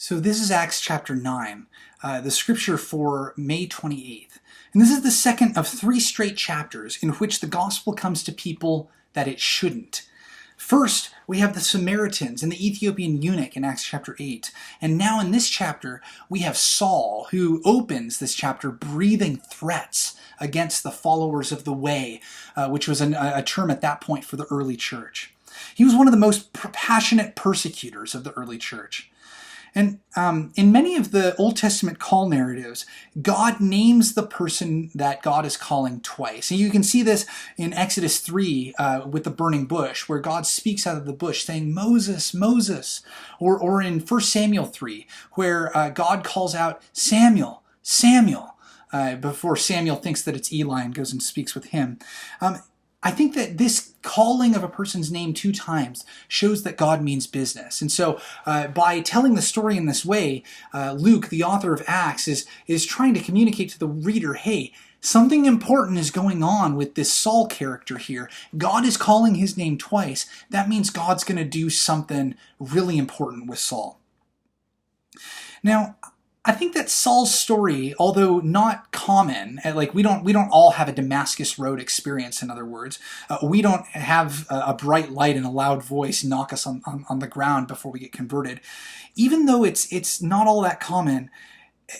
So this is Acts chapter 9, the scripture for May 28th. And this is the second of 3 straight chapters in which the gospel comes to people that it shouldn't. First, we have the Samaritans and the Ethiopian eunuch in Acts chapter 8. And now in this chapter, we have Saul, who opens this chapter breathing threats against the followers of the way, which was a term at that point for the early church. He was one of the most passionate persecutors of the early church. And in many of the Old Testament call narratives, God names the person that God is calling twice. And you can see this in Exodus 3 with the burning bush, where God speaks out of the bush saying, "Moses, Moses." Or in 1 Samuel 3, where God calls out, "Samuel, Samuel," before Samuel thinks that it's Eli and goes and speaks with him. I think that this calling of a person's name 2 times shows that God means business. And so by telling the story in this way, Luke, the author of Acts, is trying to communicate to the reader, hey, something important is going on with this Saul character here. God is calling his name twice. That means God's going to do something really important with Saul. Now, I think that Saul's story, although not common, like we don't all have a Damascus Road experience, in other words. We don't have a bright light and a loud voice knock us on the ground before we get converted. Even though it's not all that common,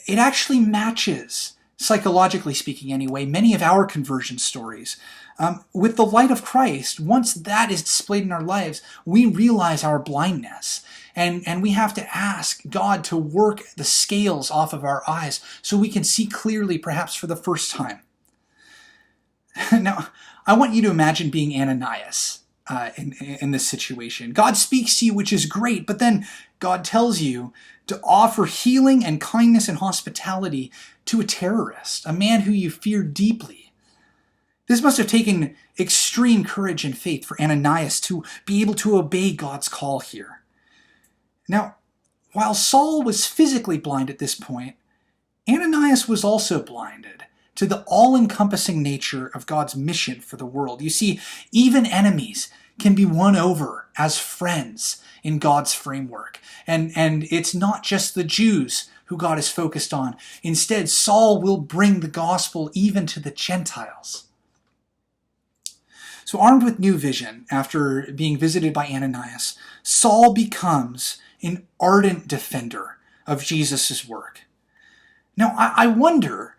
it actually matches, psychologically speaking anyway, many of our conversion stories. With the light of Christ, once that is displayed in our lives, we realize our blindness. And we have to ask God to work the scales off of our eyes so we can see clearly, perhaps for the first time. Now, I want you to imagine being Ananias in this situation. God speaks to you, which is great, but then God tells you to offer healing and kindness and hospitality to a terrorist, a man who you fear deeply. This must have taken extreme courage and faith for Ananias to be able to obey God's call here. Now, while Saul was physically blind at this point, Ananias was also blinded to the all-encompassing nature of God's mission for the world. You see, even enemies can be won over as friends in God's framework. And it's not just the Jews who God is focused on. Instead, Saul will bring the gospel even to the Gentiles. So armed with new vision, after being visited by Ananias, Saul becomes an ardent defender of Jesus' work. Now, I wonder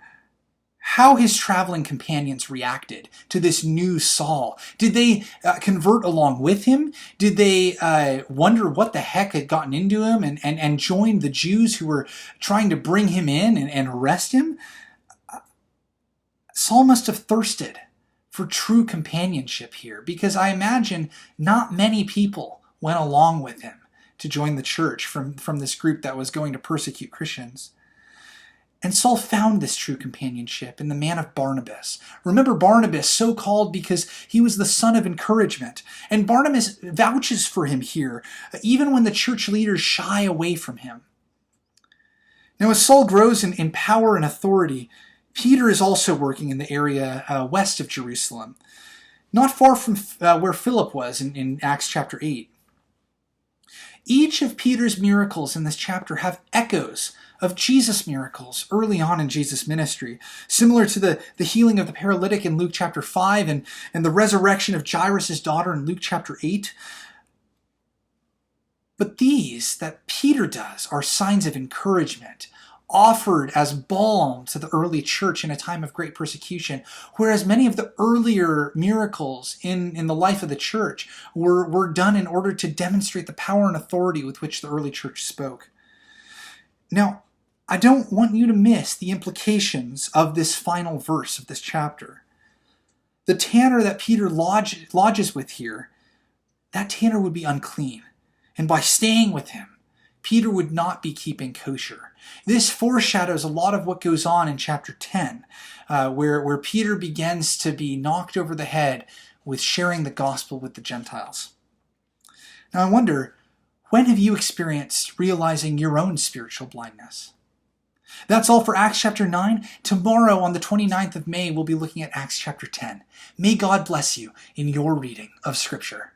how his traveling companions reacted to this new Saul. Did they convert along with him? Did they wonder what the heck had gotten into him and join the Jews who were trying to bring him in and arrest him? Saul must have thirsted for true companionship here, because I imagine not many people went along with him to join the church from this group that was going to persecute Christians. And Saul found this true companionship in the man of Barnabas. Remember Barnabas, so called because he was the son of encouragement. And Barnabas vouches for him here, even when the church leaders shy away from him. Now, as Saul grows in power and authority, Peter is also working in the area west of Jerusalem, not far from where Philip was in Acts chapter 8. Each of Peter's miracles in this chapter have echoes of Jesus' miracles early on in Jesus' ministry, similar to the healing of the paralytic in Luke chapter 5 and the resurrection of Jairus' daughter in Luke chapter 8. But these that Peter does are signs of encouragement, offered as balm to the early church in a time of great persecution, whereas many of the earlier miracles in the life of the church were done in order to demonstrate the power and authority with which the early church spoke. Now, I don't want you to miss the implications of this final verse of this chapter. The tanner that Peter lodges with here, that tanner would be unclean, and by staying with him, Peter would not be keeping kosher. This foreshadows a lot of what goes on in chapter 10, where Peter begins to be knocked over the head with sharing the gospel with the Gentiles. Now I wonder, when have you experienced realizing your own spiritual blindness? That's all for Acts chapter 9. Tomorrow on the 29th of May, we'll be looking at Acts chapter 10. May God bless you in your reading of Scripture.